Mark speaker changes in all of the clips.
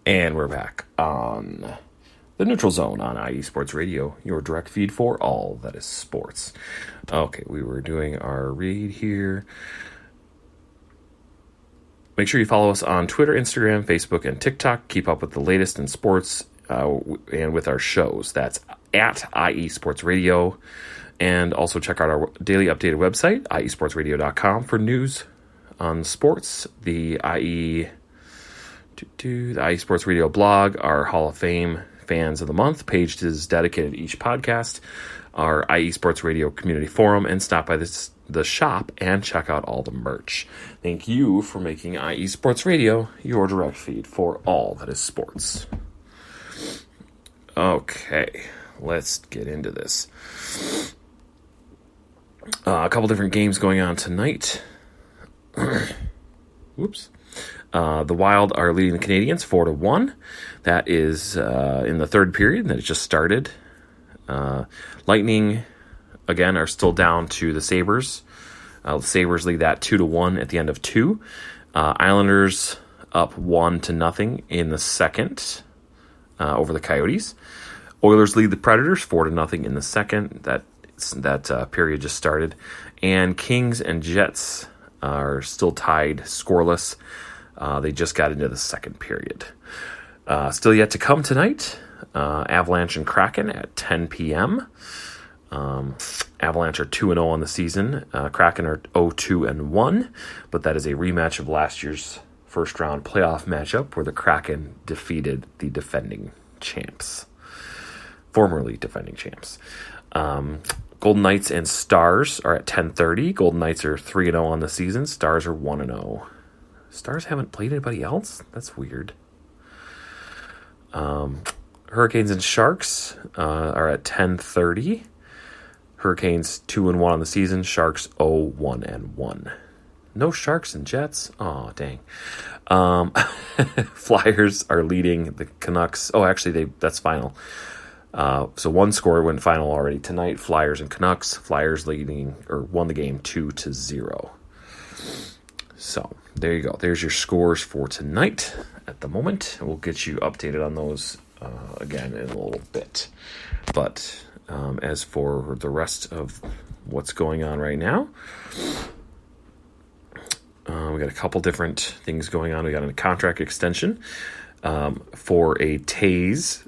Speaker 1: And we're back on the Neutral Zone on IE Sports Radio, your direct feed for all that is sports. Okay, we were doing our read here. Make sure you follow us on Twitter, Instagram, Facebook, and TikTok. Keep up with the latest in sports and with our shows. That's at IE Sports Radio. And also check out our daily updated website, iesportsradio.com, for news on sports. The IE Sports Radio blog, our Hall of Fame Fans of the Month page is dedicated to each podcast, our IE Sports Radio community forum, and stop by the shop and check out all the merch. Thank you for making IE Sports Radio your direct feed for all that is sports. Okay, let's get into this. A couple different games going on tonight. Whoops. The Wild are leading the Canadiens 4-1. That is in the third period that it just started. Lightning, again, are still down to the Sabres. The Sabres lead that 2-1 at the end of 2. Islanders up 1-0 in the second over the Coyotes. Oilers lead the Predators 4-0 in the second. That period just started. And Kings and Jets are still tied scoreless. They just got into the second period. Still yet to come tonight, Avalanche and Kraken at 10 p.m. Avalanche are 2-0 on the season. Kraken are 0-2-1, but that is a rematch of last year's first-round playoff matchup where the Kraken defeated the formerly defending champs. Golden Knights and Stars are at 10:30. Golden Knights are 3-0 on the season. Stars are 1-0. Stars haven't played anybody else? That's weird. Hurricanes and Sharks are at 10:30. Hurricanes 2-1 on the season. Sharks 0-1-1. No Sharks and Jets? Oh, dang. Flyers are leading the Canucks. Oh, actually, that's final. So one score went final already tonight. Flyers and Canucks. Flyers won the game 2-0. So there you go. There's your scores for tonight at the moment. We'll get you updated on those again in a little bit. But as for the rest of what's going on right now, we got a couple different things going on. We got a contract extension for a Taze.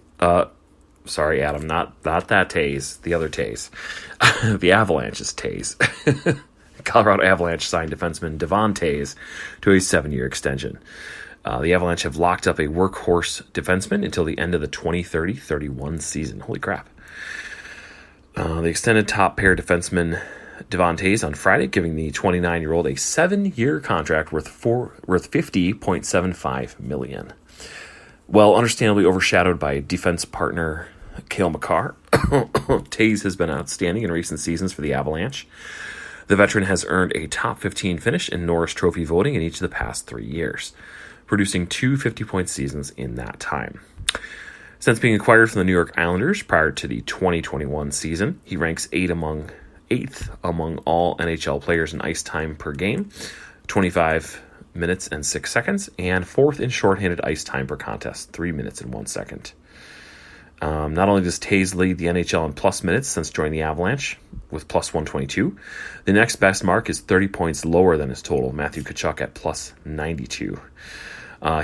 Speaker 1: Sorry, Adam, not that Taze, the other Taze. The Avalanche's Taze. Colorado Avalanche signed defenseman Devon Taze to a 7-year extension. The Avalanche have locked up a workhorse defenseman until the end of the 2030-31 season. Holy crap. They extended top pair defenseman Devon Taze on Friday, giving the 29-year-old a 7-year contract worth $50.75 million. Well, understandably overshadowed by defense partner Cale Makar, Taze has been outstanding in recent seasons for the Avalanche. The veteran has earned a top 15 finish in Norris Trophy voting in each of the past 3 years, producing 2 50-point seasons in that time. Since being acquired from the New York Islanders prior to the 2021 season, he ranks 8th among all NHL players in ice time per game, 25 minutes and 6 seconds, and 4th in shorthanded ice time per contest, 3 minutes and 1 second. Not only does Taze lead the NHL in plus minutes since joining the Avalanche with plus 122, the next best mark is 30 points lower than his total, Matthew Tkachuk at plus 92.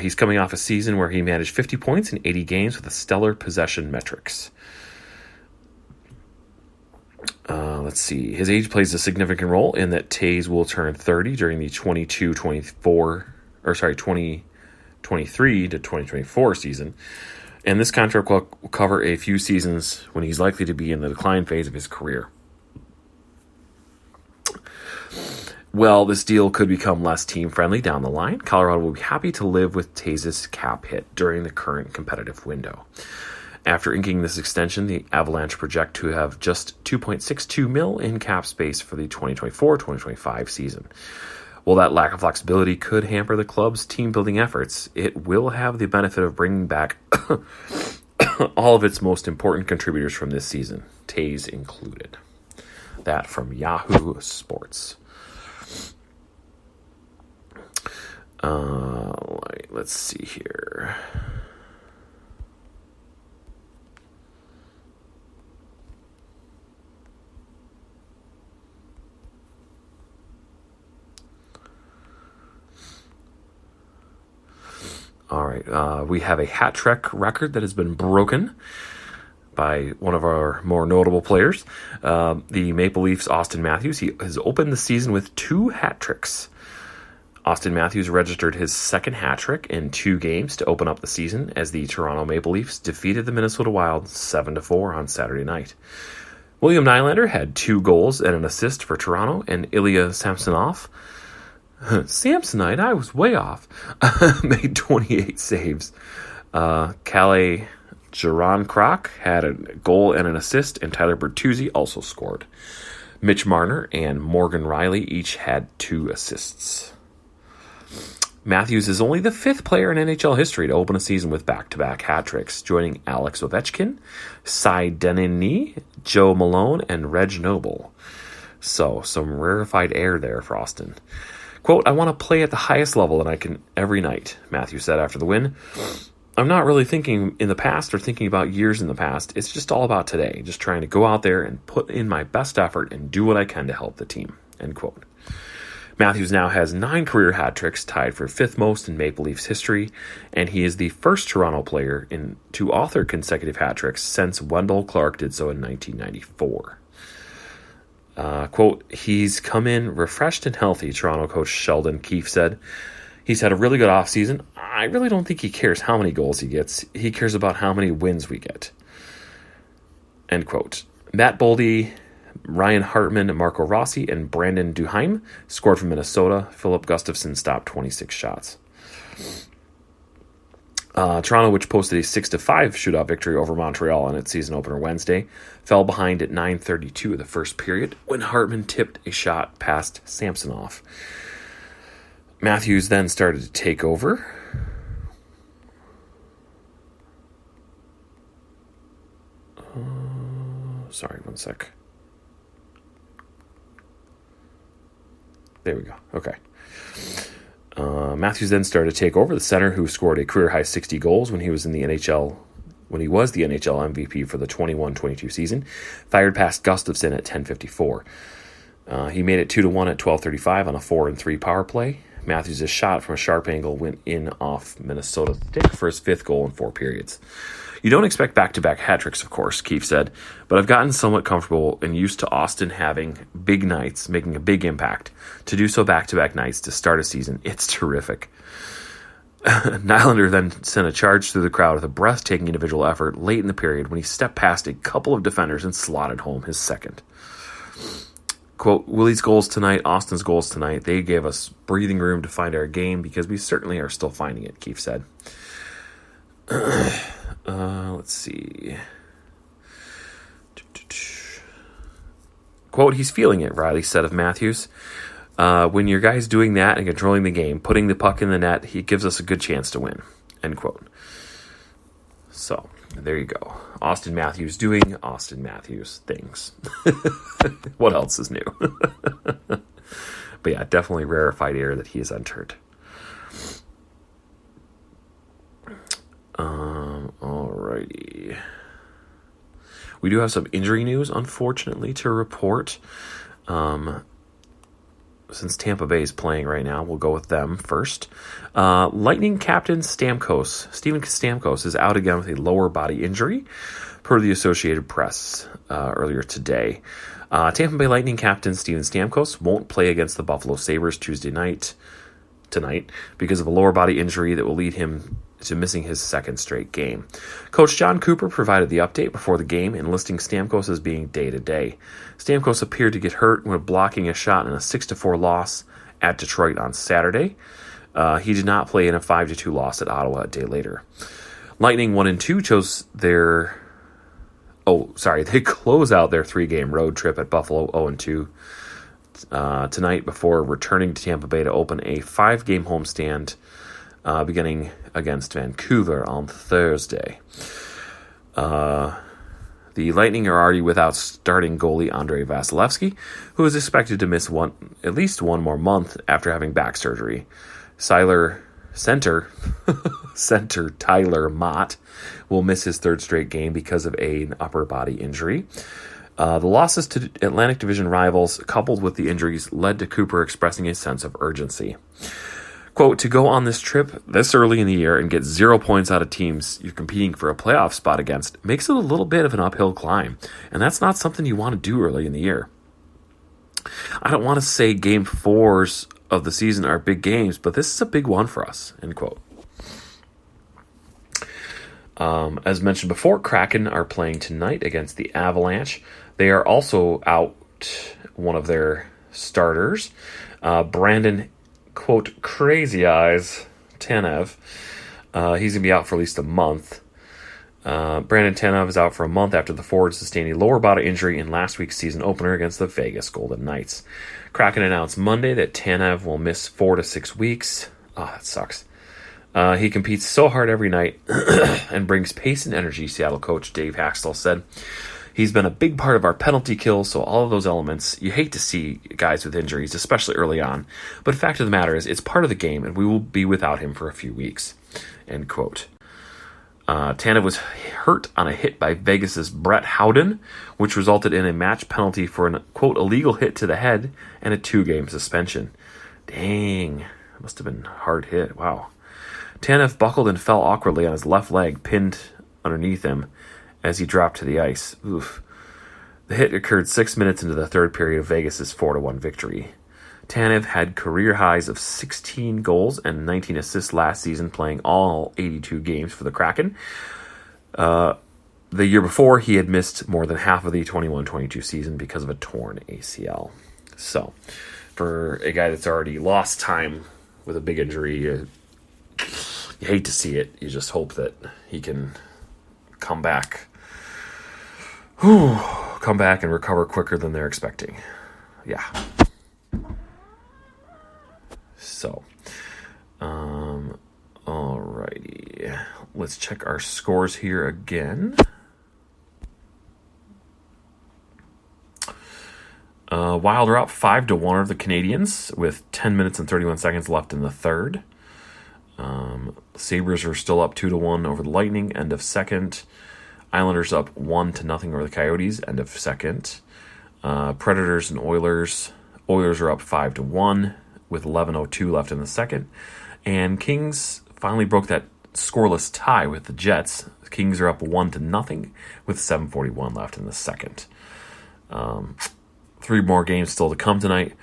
Speaker 1: He's coming off a season where he managed 50 points in 80 games with a stellar possession metrics. Let's see. His age plays a significant role in that Taze will turn 30 during the 2023 to 2024 season. And this contract will cover a few seasons when he's likely to be in the decline phase of his career. Well, this deal could become less team-friendly down the line. Colorado will be happy to live with Taze's cap hit during the current competitive window. After inking this extension, the Avalanche project to have just $2.62 million in cap space for the 2024-2025 season. While that lack of flexibility could hamper the club's team-building efforts, it will have the benefit of bringing back all of its most important contributors from this season, Taze included. That from Yahoo Sports. Let's see here. right. We have a hat trick record that has been broken by one of our more notable players. The Maple Leafs' Austin Matthews. He has opened the season with 2 hat tricks. Austin Matthews registered his second hat trick in 2 games to open up the season as the Toronto Maple Leafs defeated the Minnesota Wild 7-4 on Saturday night. William Nylander had 2 goals and an assist for Toronto, and Ilya Samsonov, Samsonite, I was way off, made 28 saves. Kalle Jarron-Kroc had a goal and an assist, and Tyler Bertuzzi also scored. Mitch Marner and Morgan Rielly each had 2 assists. Matthews is only the 5th player in NHL history to open a season with back-to-back hat tricks, joining Alex Ovechkin, Cy Denny, Joe Malone, and Reg Noble. So, some rarefied air there for Austin. Quote, I want to play at the highest level that I can every night, Matthews said after the win. I'm not really thinking in the past or thinking about years in the past. It's just all about today, just trying to go out there and put in my best effort and do what I can to help the team, end quote. Matthews now has 9 career hat tricks, tied for 5th most in Maple Leafs history, and he is the first Toronto player to author consecutive hat tricks since Wendell Clark did so in 1994. Quote, he's come in refreshed and healthy, Toronto coach Sheldon Keefe said. He's had a really good offseason. I really don't think he cares how many goals he gets. He cares about how many wins we get. End quote. Matt Boldy, Ryan Hartman, Marco Rossi, and Brandon Duheim scored for Minnesota. Philip Gustafson stopped 26 shots. Toronto, which posted a 6-5 shootout victory over Montreal in its season opener Wednesday, fell behind at 9:32 of the first period when Hartman tipped a shot past Samsonov. Matthews then started to take over. Sorry, one sec. There we go. Okay. Matthews then started to take over. The center, who scored a career-high 60 goals when he was the NHL MVP for the 21-22 season, fired past Gustafson at 10:54. He made it 2-1 at 12:35 on a 4-3 power play. Matthews' shot from a sharp angle went in off Minnesota's stick for his 5th goal in 4 periods. You don't expect back-to-back hat tricks, of course, Keefe said, but I've gotten somewhat comfortable and used to Austin having big nights, making a big impact. To do so back-to-back nights to start a season, it's terrific. Nylander then sent a charge through the crowd with a breathtaking individual effort late in the period when he stepped past a couple of defenders and slotted home his second. Quote, Willie's goals tonight, Austin's goals tonight, they gave us breathing room to find our game because we certainly are still finding it, Keefe said. Let's see. Quote, he's feeling it, Riley said of Matthews. When your guy's doing that and controlling the game, putting the puck in the net, he gives us a good chance to win, end quote. So, there you go. Austin Matthews doing Austin Matthews things. What else is new? But yeah, definitely rarefied air that he has entered. Alrighty. We do have some injury news, unfortunately, to report. Since Tampa Bay is playing right now, we'll go with them first. Lightning captain Steven Stamkos is out again with a lower body injury, per the Associated Press earlier today. Tampa Bay Lightning captain Steven Stamkos won't play against the Buffalo Sabres tonight because of a lower body injury that will lead him to missing his 2nd straight game. Coach John Cooper provided the update before the game, enlisting Stamkos as being day-to-day. Stamkos appeared to get hurt when blocking a shot in a 6-4 loss at Detroit on Saturday. He did not play in a 5-2 loss at Ottawa a day later. Lightning 1-2 they close out their 3-game road trip at Buffalo 0-2 tonight before returning to Tampa Bay to open a 5-game homestand beginning against Vancouver on Thursday. The Lightning are already without starting goalie Andrei Vasilevsky, who is expected to miss at least one more month after having back surgery. Center Tyler Mott will miss his 3rd straight game because of an upper body injury. The losses to Atlantic Division rivals, coupled with the injuries, led to Cooper expressing a sense of urgency. Quote, to go on this trip this early in the year and get 0 points out of teams you're competing for a playoff spot against makes it a little bit of an uphill climb, and that's not something you want to do early in the year. I don't want to say game 4s of the season are big games, but this is a big one for us, end quote. As mentioned before, Kraken are playing tonight against the Avalanche. They are also out one of their starters, Brandon, quote, Crazy Eyes Tanev. He's going to be out for at least a month. Brandon Tanev is out for a month after the forward sustained a lower body injury in last week's season opener against the Vegas Golden Knights. Kraken announced Monday that Tanev will miss 4 to 6 weeks. Oh, that sucks. He competes so hard every night and brings pace and energy, Seattle coach Dave Haxtell said. He's been a big part of our penalty kill, so all of those elements, you hate to see guys with injuries, especially early on. But the fact of the matter is, it's part of the game, and we will be without him for a few weeks, end quote. Tanev was hurt on a hit by Vegas's Brett Howden, which resulted in a match penalty for an, quote, illegal hit to the head and a 2-game suspension. Dang, that must have been a hard hit, wow. Tanev buckled and fell awkwardly on his left leg, pinned underneath him as he dropped to the ice. Oof. The hit occurred 6 minutes into the third period of Vegas' 4-1 victory. Tanev had career highs of 16 goals and 19 assists last season, playing all 82 games for the Kraken. The year before, he had missed more than half of the 21-22 season because of a torn ACL. So, for a guy that's already lost time with a big injury, you hate to see it. You just hope that he can come back and recover quicker than they're expecting. Yeah. So, alrighty. Let's check our scores here again. Wild are up 5-1 over the Canadiens with 10 minutes and 31 seconds left in the third. Sabres are still up 2-1 over the Lightning, end of second. Islanders up 1-0 over the Coyotes, end of second. Predators and Oilers are up 5-1 with 11:02 left in the second. And Kings finally broke that scoreless tie with the Jets. The Kings are up 1-0 with 7:41 left in the second. 3 more games still to come tonight.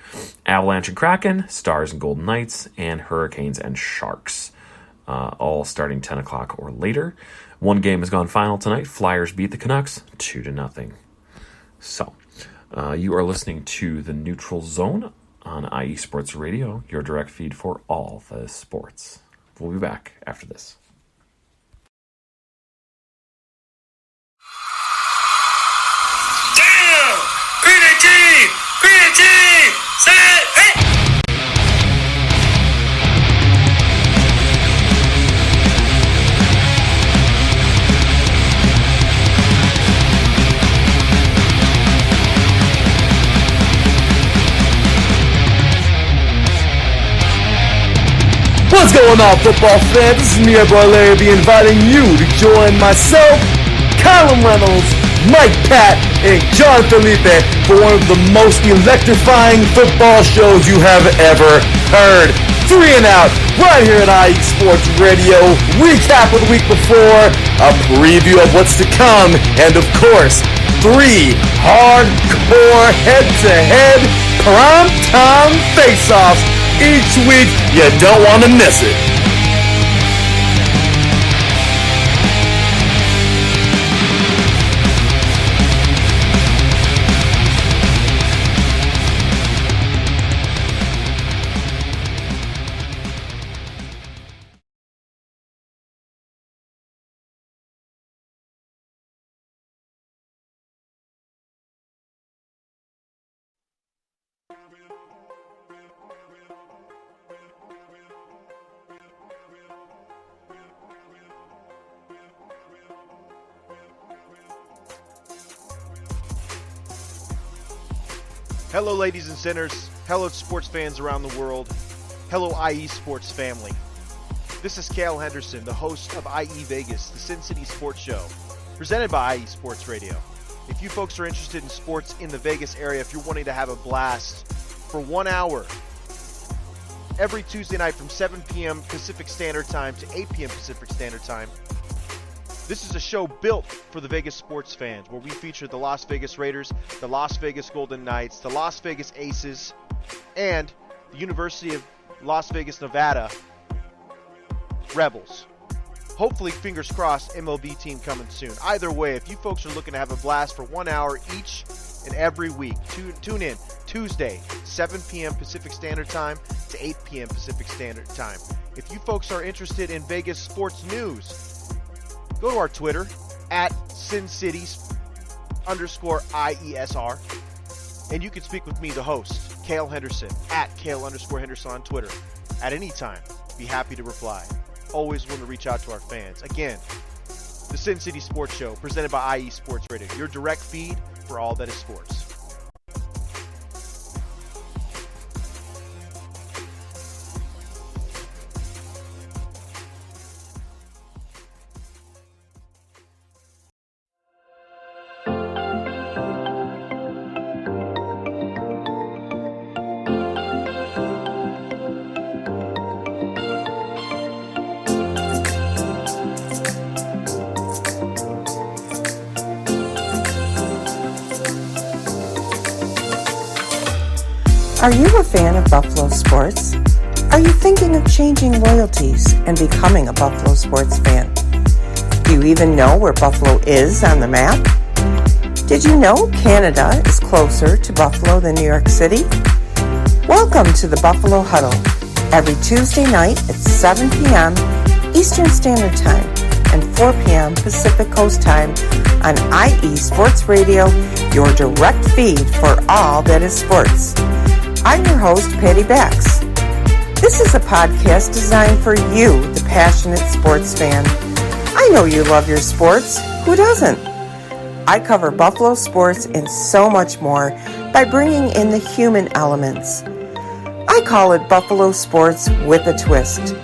Speaker 1: Avalanche and Kraken, Stars and Golden Knights, and Hurricanes and Sharks. All starting 10 o'clock or later. 1 game has gone final tonight. Flyers beat the Canucks 2-0. So, you are listening to The Neutral Zone on IE Sports Radio, your direct feed for all the sports. We'll be back after this.
Speaker 2: Damn! Green team! Set it! Hey!
Speaker 3: What's going on, football fans? This is me, your boy Larry B, inviting you to join myself, Callum Reynolds, Mike Pat, and John Felipe for one of the most electrifying football shows you have ever heard. 3 and Out, right here at IE Sports Radio. Recap of the week before, a preview of what's to come, and of course, 3 hardcore head-to-head prime-time face-offs each week. You don't want to miss it.
Speaker 4: Hello, ladies and sinners. Hello, sports fans around the world. Hello, IE Sports family. This is Cale Henderson, the host of IE Vegas, the Sin City Sports Show, presented by IE Sports Radio. If you folks are interested in sports in the Vegas area, if you're wanting to have a blast for 1 hour every Tuesday night from 7 p.m. Pacific Standard Time to 8 p.m. Pacific Standard Time. This is a show built for the Vegas sports fans, where we feature the Las Vegas Raiders, the Las Vegas Golden Knights, the Las Vegas Aces, and the University of Las Vegas, Nevada Rebels. Hopefully, fingers crossed, MLB team coming soon. Either way, if you folks are looking to have a blast for 1 hour each and every week, tune in Tuesday, 7 p.m. Pacific Standard Time to 8 p.m. Pacific Standard Time. If you folks are interested in Vegas sports news, go to our Twitter, at SinCities_IESR, and you can speak with me, the host, Cale Henderson, at Cale_Henderson on Twitter. At any time, be happy to reply. Always want to reach out to our fans. Again, the Sin City Sports Show, presented by IE Sports Radio, your direct feed for all that is sports.
Speaker 5: Are you a fan of Buffalo sports? Are you thinking of changing loyalties and becoming a Buffalo sports fan? Do you even know where Buffalo is on the map? Did you know Canada is closer to Buffalo than New York City? Welcome to the Buffalo Huddle, every Tuesday night at 7 p.m. Eastern Standard Time and 4 p.m. Pacific Coast Time on IE Sports Radio, your direct feed for all that is sports. I'm your host, Patty Bax. This is a podcast designed for you, the passionate sports fan. I know you love your sports. Who doesn't? I cover Buffalo sports and so much more by bringing in the human elements. I call it Buffalo sports with a twist.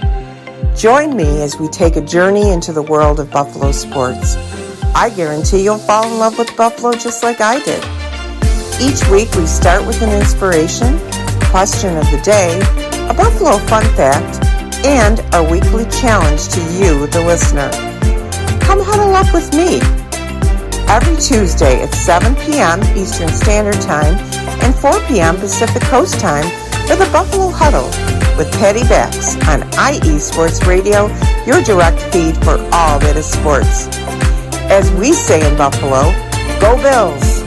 Speaker 5: Join me as we take a journey into the world of Buffalo sports. I guarantee you'll fall in love with Buffalo just like I did. Each week we start with an inspiration, question of the day, a Buffalo fun fact, and our weekly challenge to you, the listener. Come huddle up with me every Tuesday at 7 p.m. Eastern Standard Time and 4 p.m. Pacific Coast Time for the Buffalo Huddle with Patty Bax on IE Sports Radio, your direct feed for all that is sports. As we say in Buffalo, go Bills!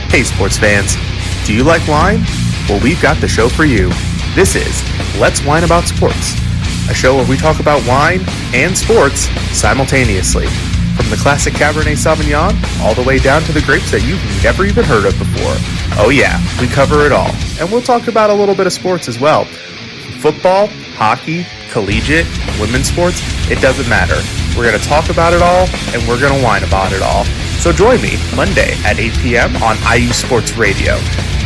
Speaker 6: Hey sports fans, do you like wine? Well, we've got the show for you. This is Let's Wine About Sports, a show where we talk about wine and sports simultaneously. From the classic Cabernet Sauvignon all the way down to the grapes that you've never even heard of before. Oh yeah, we cover it all. And we'll talk about a little bit of sports as well. Football, hockey, collegiate, women's sports, it doesn't matter. We're going to talk about it all, and we're going to whine about it all. So join me Monday at 8 p.m. on IU Sports Radio,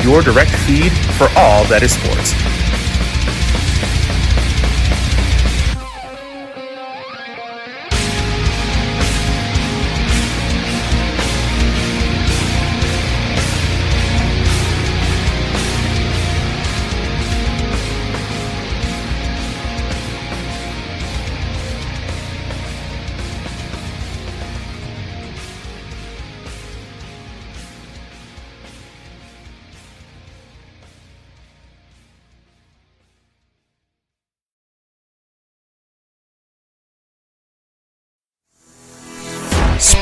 Speaker 6: your direct feed for all that is sports.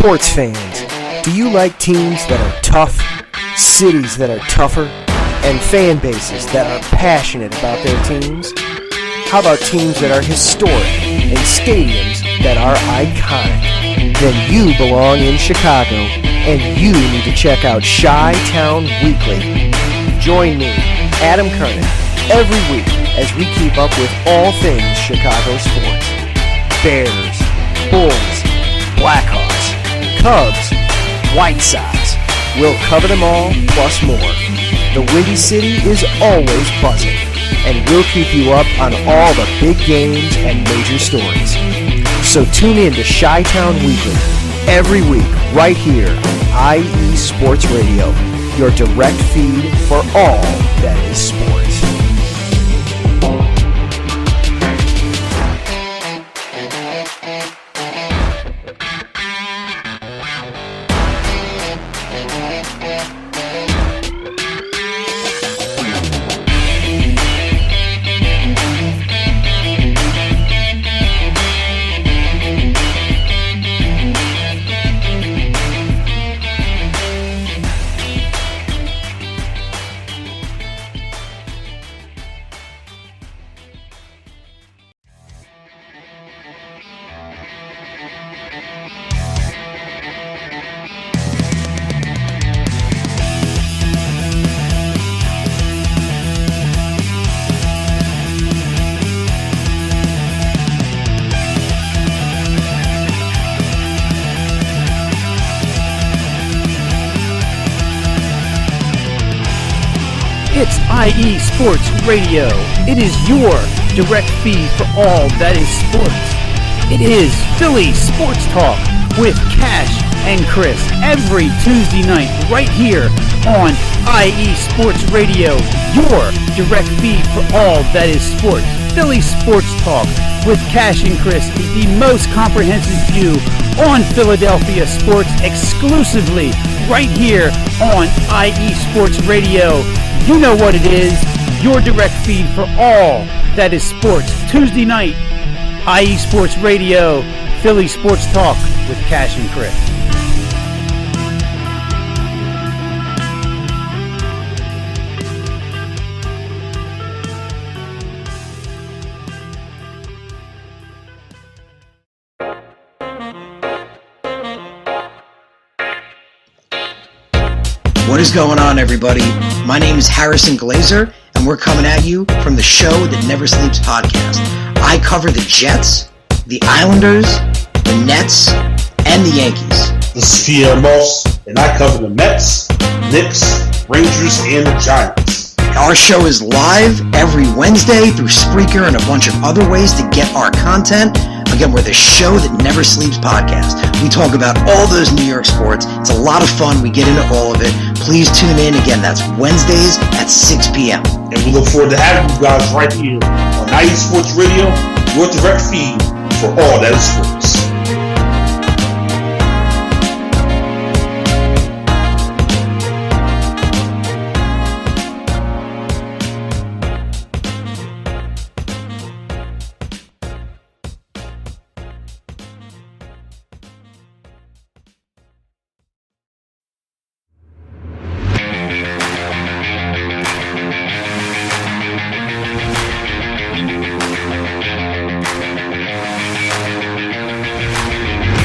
Speaker 7: Sports fans, do you like teams that are tough, cities that are tougher, and fan bases that are passionate about their teams? How about teams that are historic and stadiums that are iconic? Then you belong in Chicago, and you need to check out Chi-Town Weekly. Join me, Adam Kernan, every week as we keep up with all things Chicago sports. Bears, Bulls, Blackhawks, Cubs, White Sox. We'll cover them all, plus more. The Windy City is always buzzing, and we'll keep you up on all the big games and major stories. So tune in to Chi-Town Weekly every week right here on IE Sports Radio, your direct feed for all that is sports.
Speaker 8: It's IE Sports Radio. It is your direct feed for all that is sports. It is Philly Sports Talk with Cash and Chris every Tuesday night right here on IE Sports Radio, your direct feed for all that is sports. Philly Sports Talk with Cash and Chris is the most comprehensive view on Philadelphia sports exclusively right here on IE Sports Radio. You know what it is, your direct feed for all that is sports. Tuesday night, IE Sports Radio, Philly Sports Talk with Cash and Chris.
Speaker 9: What is going on, everybody? My name is Harrison Glazer, and we're coming at you from the Show That Never Sleeps podcast. I cover the Jets, the Islanders, the Nets, and the Yankees.
Speaker 10: This is Pierre Moss, and I cover the Mets, Knicks, Rangers, and the Giants.
Speaker 9: Our show is live every Wednesday through Spreaker and a bunch of other ways to get our content. Again, we're the Show That Never Sleeps podcast. We talk about all those New York sports. It's a lot of fun. We get into all of it. Please tune in. Again, that's Wednesdays at 6 p.m.
Speaker 10: And we look forward to having you guys right here on IE Sports Radio, your direct feed for all that is sports.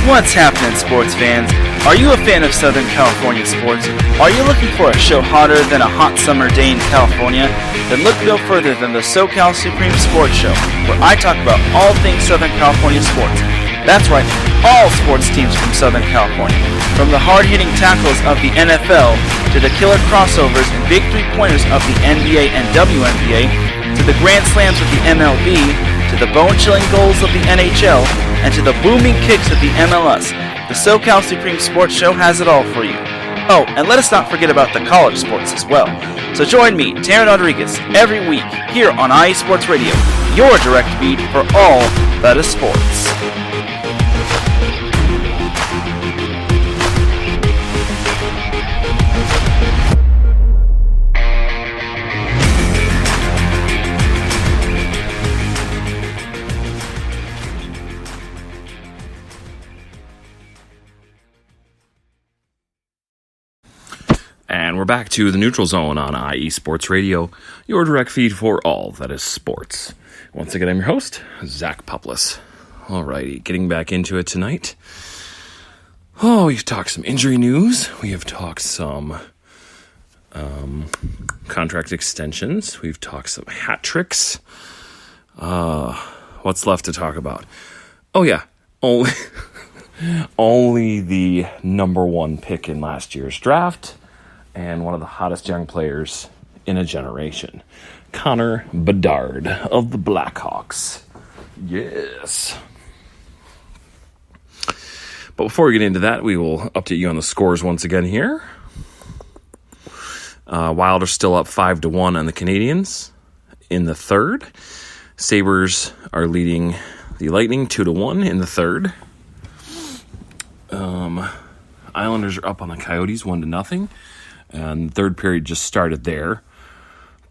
Speaker 11: What's happening, sports fans? Are you a fan of Southern California sports? Are you looking for a show hotter than a hot summer day in California? Then look no further than the SoCal Supreme Sports Show, where I talk about all things Southern California sports. That's right, all sports teams from Southern California. From the hard-hitting tackles of the NFL, to the killer crossovers and big three-pointers of the NBA and WNBA, to the grand slams of the MLB, to the bone-chilling goals of the NHL, and to the booming kicks of the MLS. The SoCal Supreme Sports Show has it all for you. Oh, and let us not forget about the college sports as well. So join me, Taryn Rodriguez, every week here on IE Sports Radio, your direct feed for all that is sports.
Speaker 1: And we're back to the Neutral Zone on IE Sports Radio, your direct feed for all that is sports. Once again, I'm your host, Zach Puplis. Alrighty, getting back into it tonight. Oh, we've talked some injury news. We have talked some contract extensions. We've talked some hat tricks. What's left to talk about? Oh yeah, only the number one pick in last year's draft and one of the hottest young players in a generation, Connor Bedard of the Blackhawks. Yes. But before we get into that, we will update you on the scores once again here. Wild are still up 5-1 on the Canadiens in the third. Sabres are leading the Lightning 2-1 in the third. Islanders are up on the Coyotes 1-0. And the third period just started there.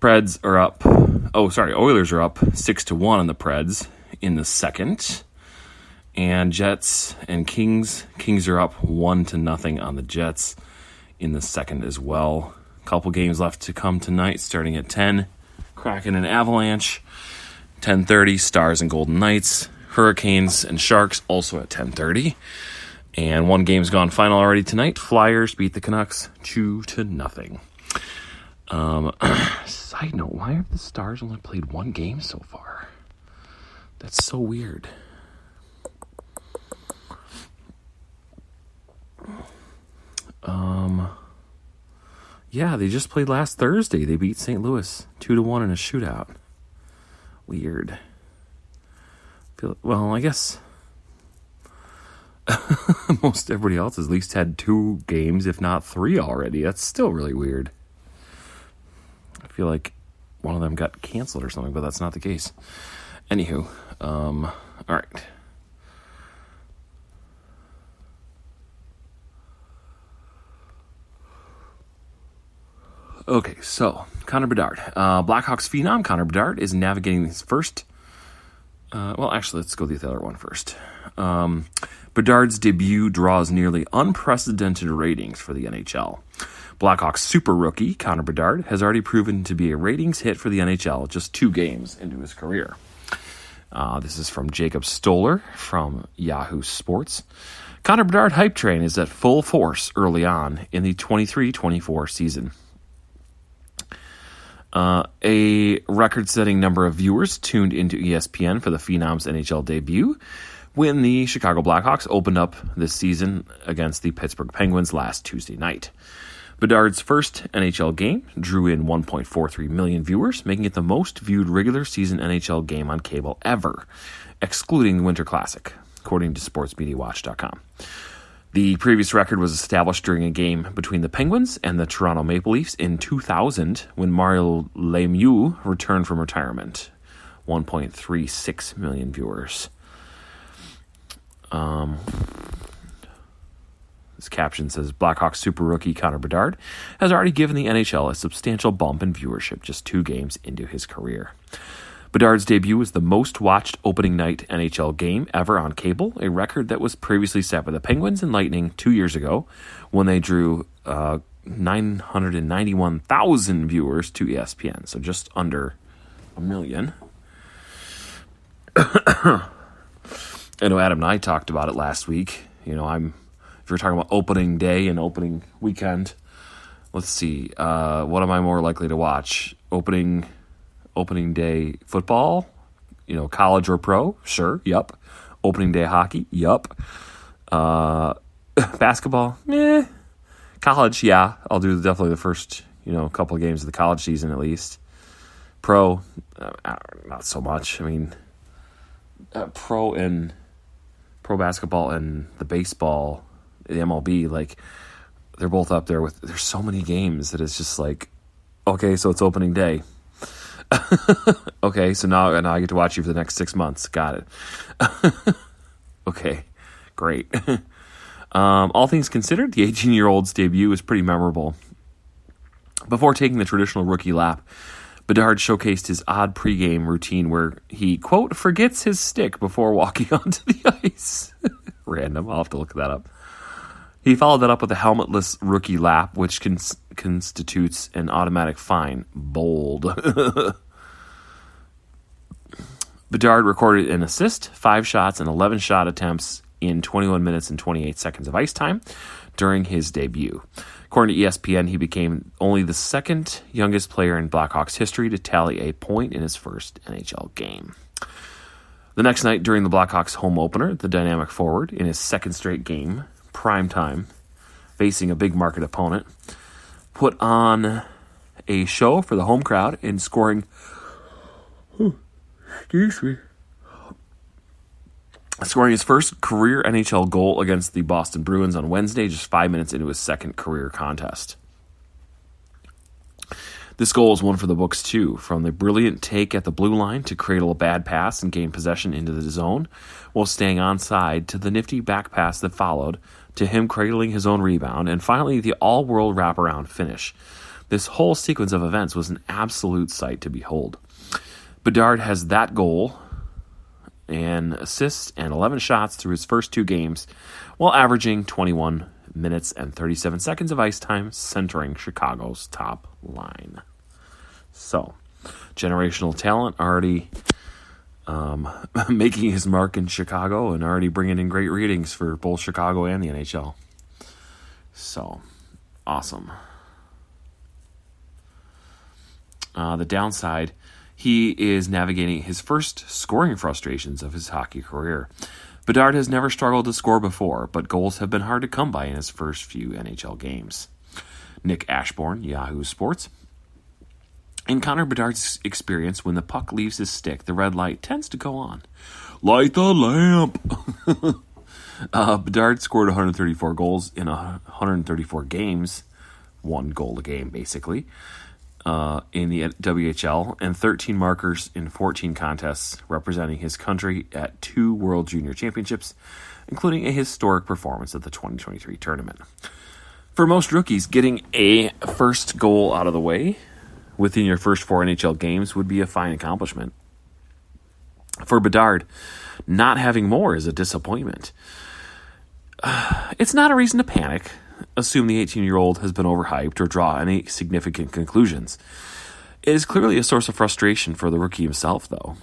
Speaker 1: Oilers are up 6-1 on the Preds in the second. And Jets and Kings are up 1-0 on the Jets in the second as well. A couple games left to come tonight, starting at 10. Kraken and Avalanche. 10:30, Stars and Golden Knights. Hurricanes and Sharks also at 10:30. And one game's gone final already tonight. Flyers beat the Canucks 2-0. Side note, why have the Stars only played one game so far? That's so weird. Yeah, they just played last Thursday. They beat St. Louis 2-1 in a shootout. Weird. I guess most everybody else has at least had 2 games, if not 3 already. That's still really weird. I feel like one of them got canceled or something, but that's not the case. Anywho, all right. Okay, so Connor Bedard. Blackhawks phenom Connor Bedard is navigating his first... let's go the other one first. Bedard's debut draws nearly unprecedented ratings for the NHL. Blackhawks super rookie Connor Bedard has already proven to be a ratings hit for the NHL just 2 games into his career. This is from Jacob Stoller from Yahoo Sports. Connor Bedard hype train is at full force early on in the 23-24 season. A record-setting number of viewers tuned into ESPN for the Phenom's NHL debut when the Chicago Blackhawks opened up this season against the Pittsburgh Penguins last Tuesday night. Bedard's first NHL game drew in 1.43 million viewers, making it the most viewed regular season NHL game on cable ever, excluding the Winter Classic, according to SportsMediaWatch.com. The previous record was established during a game between the Penguins and the Toronto Maple Leafs in 2000 when Mario Lemieux returned from retirement. 1.36 million viewers. This caption says, Blackhawks super rookie Connor Bedard has already given the NHL a substantial bump in viewership just 2 games into his career. Bedard's debut was the most watched opening night NHL game ever on cable, a record that was previously set by the Penguins and Lightning 2 years ago when they drew 991,000 viewers to ESPN, so just under 1 million. I know Adam and I talked about it last week. If you're talking about opening day and opening weekend, let's see, what am I more likely to watch? Opening day football, college or pro? Sure, yup. Opening day hockey? Yup. Basketball? Meh. College, yeah. I'll do definitely the first, couple of games of the college season at least. Pro, not so much. I mean, pro basketball and the baseball, the MLB, they're both up there with, there's so many games that it's just okay, so it's opening day. Okay, so now I get to watch you for the next 6 months. Got it. Okay, great. All things considered, the 18-year-old's debut was pretty memorable. Before taking the traditional rookie lap, Bedard showcased his odd pregame routine where he, quote, forgets his stick before walking onto the ice. Random. I'll have to look that up. He followed that up with a helmetless rookie lap, which constitutes an automatic fine. Bold. Bedard recorded an assist, 5 shots, and 11 shot attempts in 21 minutes and 28 seconds of ice time during his debut. According to ESPN, he became only the second youngest player in Blackhawks history to tally a point in his first NHL game. The next night, during the Blackhawks home opener, the dynamic forward, in his second straight game, primetime, facing a big market opponent, put on a show for the home crowd in scoring his first career NHL goal against the Boston Bruins on Wednesday, just 5 minutes into his second career contest. This goal is one for the books, too. From the brilliant take at the blue line to cradle a bad pass and gain possession into the zone while staying onside, to the nifty back pass that followed, to him cradling his own rebound, and finally the all-world wraparound finish. This whole sequence of events was an absolute sight to behold. Bedard has that goal and assists and 11 shots through his first 2 games, while averaging 21 minutes and 37 seconds of ice time, centering Chicago's top line. So, generational talent already making his mark in Chicago and already bringing in great ratings for both Chicago and the NHL. So, awesome. The downside, he is navigating his first scoring frustrations of his hockey career. Bedard has never struggled to score before, but goals have been hard to come by in his first few NHL games. Nick Ashbourne, Yahoo Sports. In Connor Bedard's experience, when the puck leaves his stick, the red light tends to go on. Light the lamp! Bedard scored 134 goals in 134 games, 1 goal a game basically, in the WHL, and 13 markers in 14 contests representing his country at 2 World Junior Championships, including a historic performance at the 2023 tournament. For most rookies, getting a first goal out of the way within your first 4 NHL games would be a fine accomplishment. For Bedard, not having more is a disappointment. It's not a reason to panic, assume the 18-year-old has been overhyped, or draw any significant conclusions. It is clearly a source of frustration for the rookie himself, though.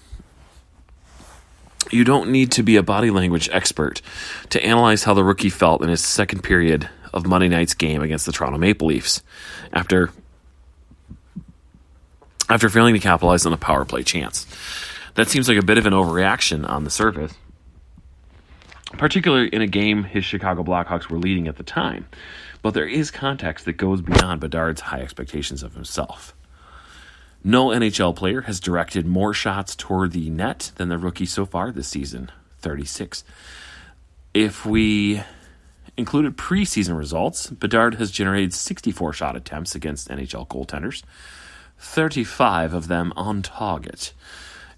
Speaker 1: You don't need to be a body language expert to analyze how the rookie felt in his second period of Monday night's game against the Toronto Maple Leafs after failing to capitalize on a power play chance. That seems like a bit of an overreaction on the surface, particularly in a game his Chicago Blackhawks were leading at the time. But there is context that goes beyond Bedard's high expectations of himself. No NHL player has directed more shots toward the net than the rookie so far this season, 36. If we included preseason results, Bedard has generated 64 shot attempts against NHL goaltenders, 35 of them on target,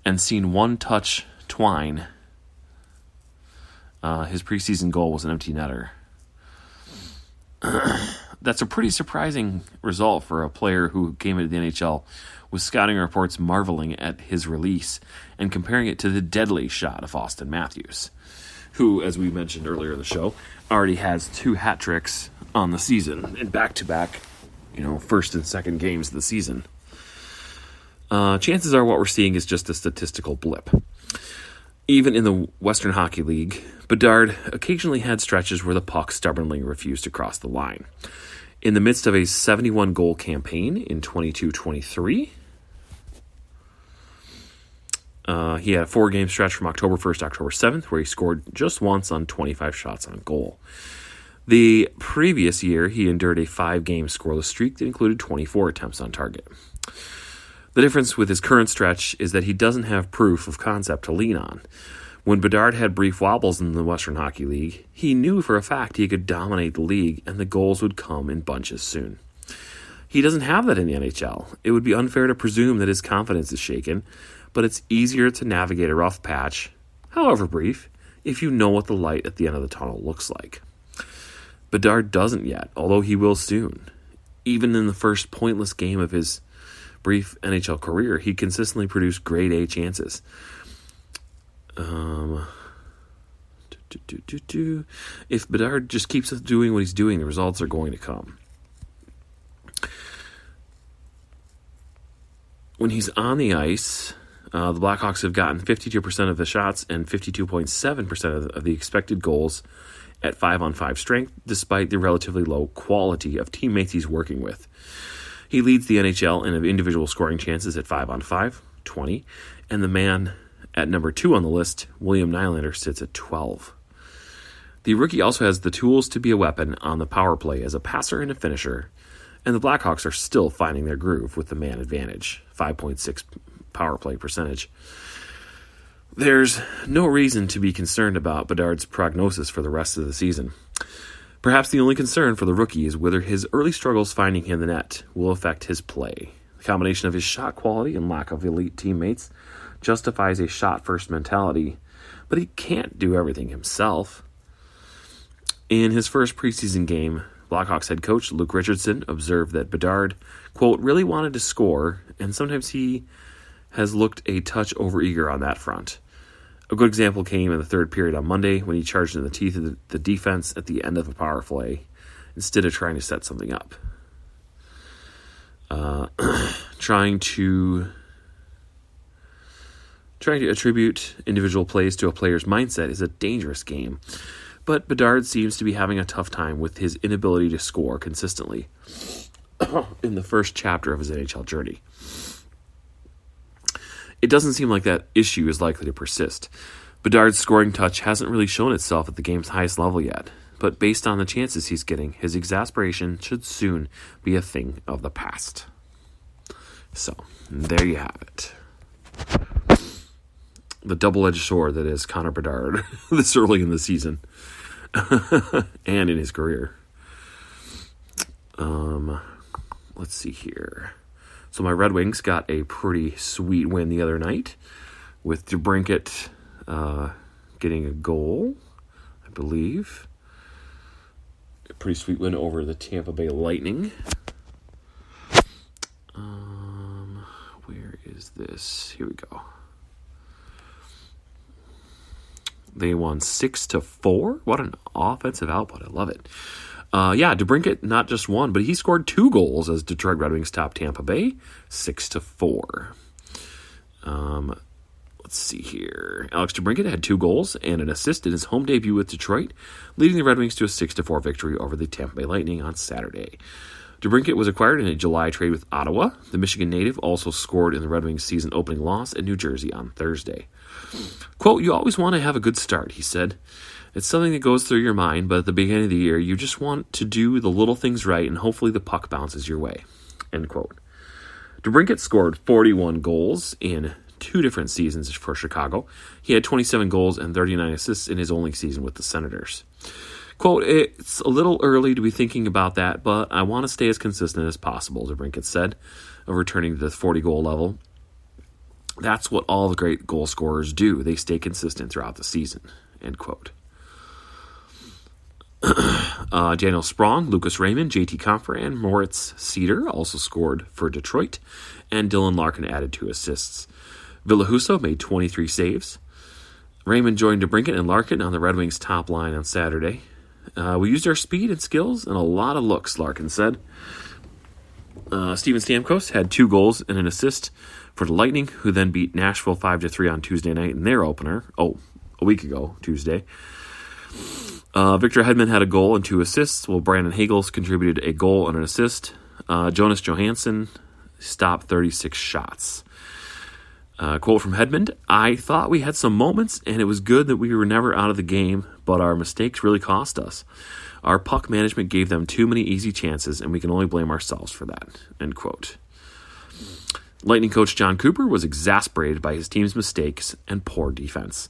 Speaker 1: and seen 1 touch twine. His preseason goal was an empty netter. That's a pretty surprising result for a player who came into the NHL with scouting reports marveling at his release and comparing it to the deadly shot of Austin Matthews, who, as we mentioned earlier in the show, already has 2 hat tricks on the season in back-to-back, first and second games of the season. Chances are what we're seeing is just a statistical blip. Even in the Western Hockey League, Bedard occasionally had stretches where the puck stubbornly refused to cross the line. In the midst of a 71-goal campaign in 22-23, he had a 4-game stretch from October 1st to October 7th where he scored just once on 25 shots on goal. The previous year, he endured a 5-game scoreless streak that included 24 attempts on target. The difference with his current stretch is that he doesn't have proof of concept to lean on. When Bedard had brief wobbles in the Western Hockey League, he knew for a fact he could dominate the league and the goals would come in bunches soon. He doesn't have that in the NHL. It would be unfair to presume that his confidence is shaken, but it's easier to navigate a rough patch, however brief, if you know what the light at the end of the tunnel looks like. Bedard doesn't yet, although he will soon. Even in the first pointless game of his brief NHL career, he consistently produced grade A chances. If Bedard just keeps doing what he's doing, the results are going to come. when he's on the ice, the Blackhawks have gotten 52% of the shots and 52.7% of the expected goals at 5-on-5 strength, despite the relatively low quality of teammates he's working with. He leads the NHL in individual scoring chances at 5-on-5, 20, and the man at number 2 on the list, William Nylander, sits at 12. The rookie also has the tools to be a weapon on the power play as a passer and a finisher, and the Blackhawks are still finding their groove with the man advantage, 5.6 power play percentage. There's no reason to be concerned about Bedard's prognosis for the rest of the season. Perhaps the only concern for the rookie is whether his early struggles finding him the net will affect his play. The combination of his shot quality and lack of elite teammates justifies a shot-first mentality, but he can't do everything himself. In his first preseason game, Blackhawks head coach Luke Richardson observed that Bedard, quote, really wanted to score, and sometimes he has looked a touch overeager on that front. A good example came in the third period on Monday when he charged in the teeth of the defense at the end of a power play instead of trying to set something up. Trying to attribute individual plays to a player's mindset is a dangerous game, but Bedard seems to be having a tough time with his inability to score consistently in the first chapter of his NHL journey. It doesn't seem like that issue is likely to persist. Bedard's scoring touch hasn't really shown itself at the game's highest level yet, but based on the chances he's getting, his exasperation should soon be a thing of the past. So, there you have it. The double-edged sword that is Connor Bedard this early in the season and in his career. Let's see here. So my Red Wings got a pretty sweet win the other night with DeBrincat getting a goal, I believe. A pretty sweet win over the Tampa Bay Lightning. Where is this? Here we go. They won 6-4. What an offensive output. I love it. DeBrincat not just one, but he scored 2 goals as Detroit Red Wings topped Tampa Bay 6-4. Let's see here. Alex DeBrincat had 2 goals and an assist in his home debut with Detroit, leading the Red Wings to a 6-4 victory over the Tampa Bay Lightning on Saturday. DeBrincat was acquired in a July trade with Ottawa. The Michigan native also scored in the Red Wings' season-opening loss at New Jersey on Thursday. Quote, you always want to have a good start, he said. It's something that goes through your mind, but at the beginning of the year, you just want to do the little things right, and hopefully the puck bounces your way. End quote. DeBrincat scored 41 goals in 2 different seasons for Chicago. He had 27 goals and 39 assists in his only season with the Senators. Quote, it's a little early to be thinking about that, but I want to stay as consistent as possible, DeBrincat said, of returning to the 40-goal level. That's what all the great goal scorers do. They stay consistent throughout the season. End quote. Daniel Sprong, Lucas Raymond, JT Compher, and Moritz Seider also scored for Detroit, and Dylan Larkin added 2 assists. Villahuso made 23 saves. Raymond joined DeBrincat and Larkin on the Red Wings' top line on Saturday. We used our speed and skills and a lot of looks, Larkin said. Steven Stamkos had 2 goals and an assist for the Lightning, who then beat Nashville 5-3 on Tuesday night in their opener. A week ago, Tuesday. Victor Hedman had a goal and 2 assists, while Brandon Hagels contributed a goal and an assist. Jonas Johansson stopped 36 shots. Quote from Hedman, I thought we had some moments, and it was good that we were never out of the game, but our mistakes really cost us. Our puck management gave them too many easy chances, and we can only blame ourselves for that. End quote. Lightning coach John Cooper was exasperated by his team's mistakes and poor defense.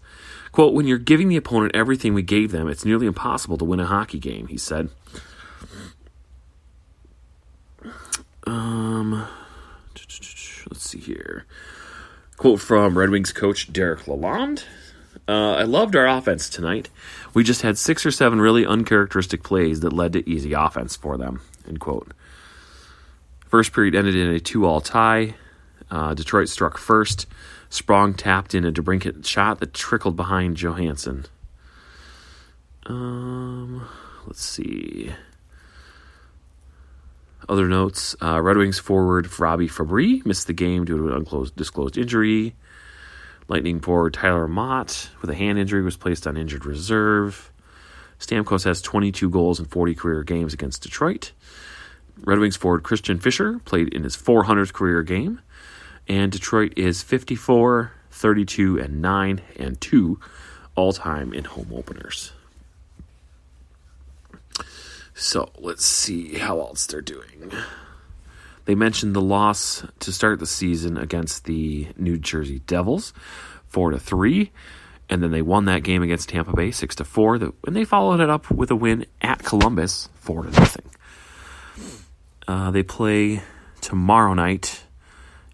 Speaker 1: Quote, when you're giving the opponent everything we gave them, it's nearly impossible to win a hockey game, he said. Let's see here. Quote from Red Wings coach Derek Lalonde. I loved our offense tonight. We just had 6 or 7 really uncharacteristic plays that led to easy offense for them. End quote. First period ended in a 2-2 tie. Detroit struck first. Sprong tapped in a DeBrincat shot that trickled behind Johansson. Let's see. Other notes, Red Wings forward Robbie Fabry missed the game due to an undisclosed injury. Lightning forward Tyler Mott with a hand injury was placed on injured reserve. Stamkos has 22 goals in 40 career games against Detroit. Red Wings forward Christian Fischer played in his 400th career game. And Detroit is 54, 32, and 9, and 2 all-time in home openers. So, let's see how else they're doing. They mentioned the loss to start the season against the New Jersey Devils, 4-3, and then they won that game against Tampa Bay, 6-4, and they followed it up with a win at Columbus, 4-0. They play tomorrow night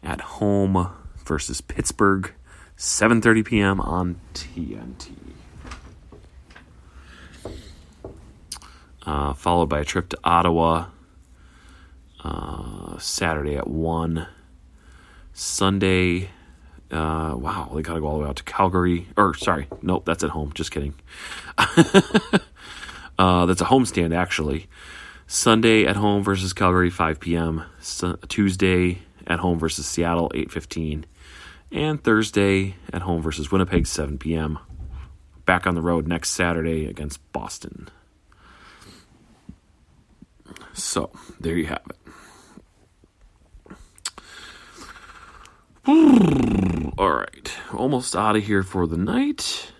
Speaker 1: at home versus Pittsburgh, 7:30 p.m. on TNT. Followed by a trip to Ottawa Saturday at 1. Sunday, wow, they got to go all the way out to Calgary. Nope, that's at home. Just kidding. That's a homestand, actually. Sunday at home versus Calgary, 5 p.m. Tuesday at home versus Seattle, 8:15. And Thursday at home versus Winnipeg, 7 p.m. Back on the road next Saturday against Boston. So, there you have it. All right. Almost out of here for the night.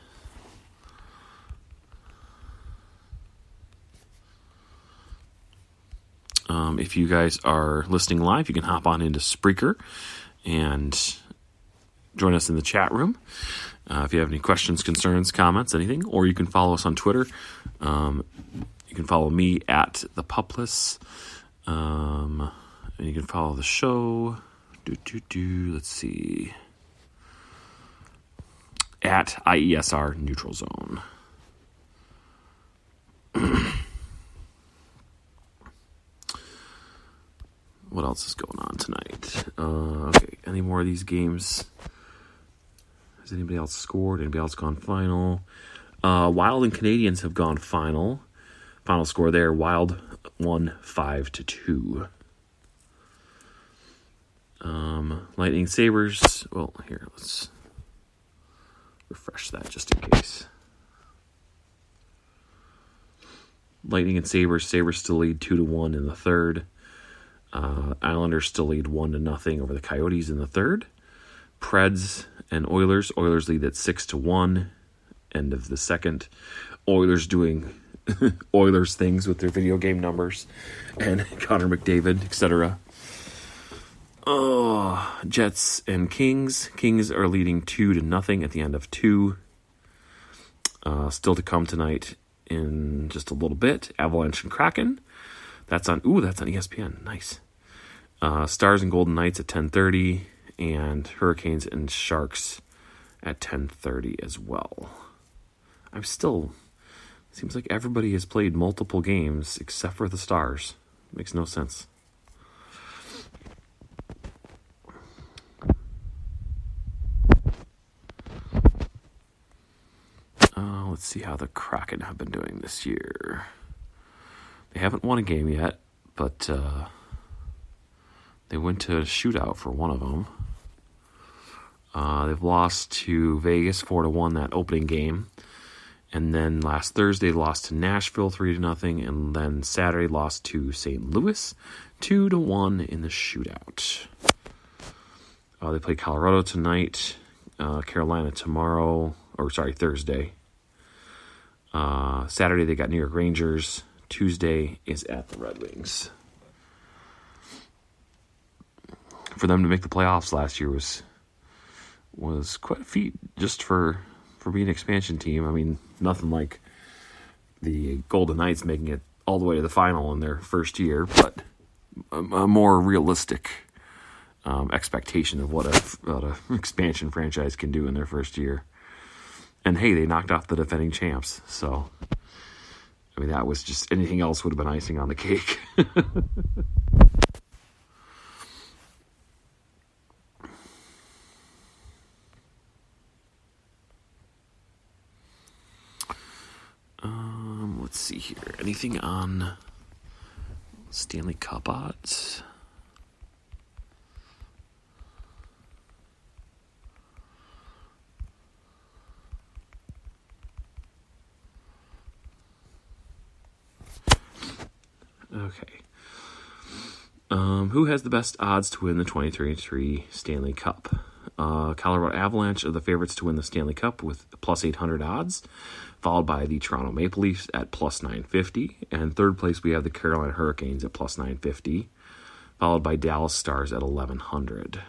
Speaker 1: If you guys are listening live, you can hop on into Spreaker and join us in the chat room. If you have any questions, concerns, comments, anything, or you can follow us on Twitter. You can follow me at the Pupless, and you can follow the show. Let's see, at IESR Neutral Zone. What else is going on tonight? Okay, any more of these games? Has anybody else scored? Anybody else gone final? Wild and Canadians have gone final. Final score there, Wild won 5-2. Lightning Sabres, well, here, let's refresh that just in case. Lightning and Sabres still lead 2-1 in the third. Islanders still lead 1-0 over the Coyotes in the third. Preds and Oilers lead at 6-1, end of the second. Oilers doing Oilers things with their video game numbers, and Connor McDavid, etc. Jets and Kings. Kings are leading 2-0 at the end of 2. Still to come tonight in just a little bit. Avalanche and Kraken. That's on ESPN. Nice. Stars and Golden Knights at 10:30, and Hurricanes and Sharks at 10:30 as well. Seems like everybody has played multiple games except for the Stars. Makes no sense. Let's see how the Kraken have been doing this year. They haven't won a game yet, but they went to a shootout for one of them. They've lost to Vegas 4-1 that opening game. And then last Thursday, they lost to Nashville 3-0. And then Saturday, lost to St. Louis 2-1 in the shootout. They play Colorado tonight. Carolina tomorrow. Thursday. Saturday, they got New York Rangers. Tuesday is at the Red Wings. For them to make the playoffs last year was quite a feat just for being an expansion team. I mean, nothing like the Golden Knights making it all the way to the final in their first year, but a more realistic expectation of what a expansion franchise can do in their first year. And hey, they knocked off the defending champs, so I mean, that was just, anything else would have been icing on the cake. Let's see here. Anything on Stanley Cup odds. Okay. Who has the best odds to win the 2023 Stanley Cup? Colorado Avalanche are the favorites to win the Stanley Cup with plus 800 odds, followed by the Toronto Maple Leafs at plus 950. And third place, we have the Carolina Hurricanes at plus 950, followed by Dallas Stars at 1100.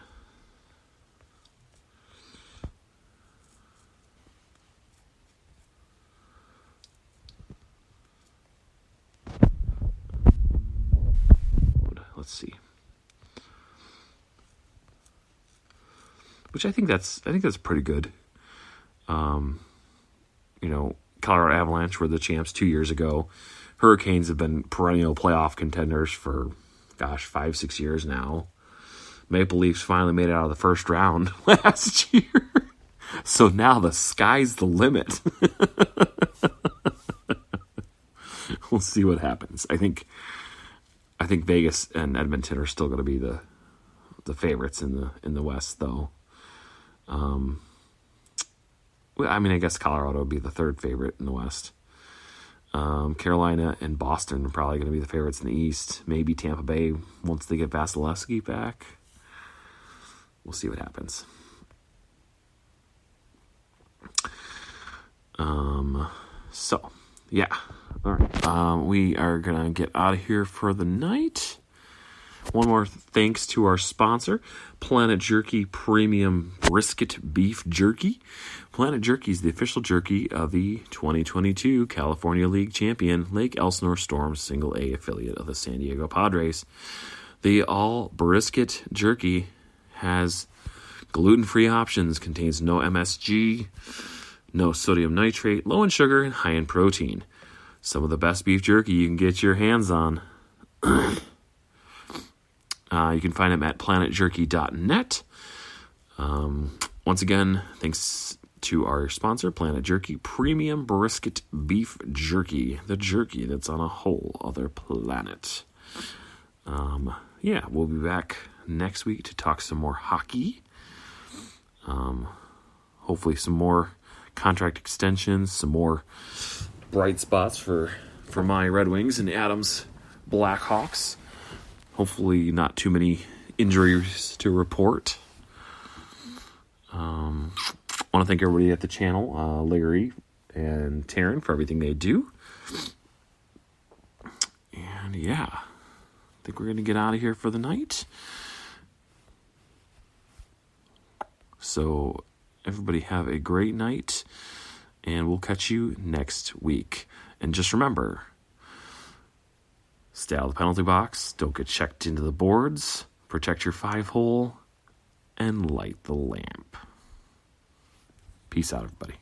Speaker 1: Let's see. Which I think that's pretty good. Colorado Avalanche were the champs 2 years ago. Hurricanes have been perennial playoff contenders for, 5-6 years now. Maple Leafs finally made it out of the first round last year. So now the sky's the limit. We'll see what happens. I think Vegas and Edmonton are still going to be the favorites in the West, though. I guess Colorado would be the third favorite in the West. Carolina and Boston are probably going to be the favorites in the East. Maybe Tampa Bay once they get Vasilevsky back. We'll see what happens. All right. We are going to get out of here for the night. One more thanks to our sponsor, Planet Jerky Premium Brisket Beef Jerky. Planet Jerky is the official jerky of the 2022 California League champion Lake Elsinore Storm Single A affiliate of the San Diego Padres. The all brisket jerky has gluten-free options, contains no MSG, no sodium nitrate, low in sugar, and high in protein. Some of the best beef jerky you can get your hands on. You can find them at planetjerky.net. Once again, thanks to our sponsor, Planet Jerky Premium Brisket Beef Jerky. The jerky that's on a whole other planet. We'll be back next week to talk some more hockey. Hopefully some more contract extensions, some more bright spots for my Red Wings and Adams Blackhawks. Hopefully not too many injuries to report. I want to thank everybody at the channel, Larry and Taryn, for everything they do. And I think we're going to get out of here for the night. So everybody have a great night, and we'll catch you next week. And just remember, stay out of the penalty box, don't get checked into the boards, protect your 5-hole, and light the lamp. Peace out, everybody.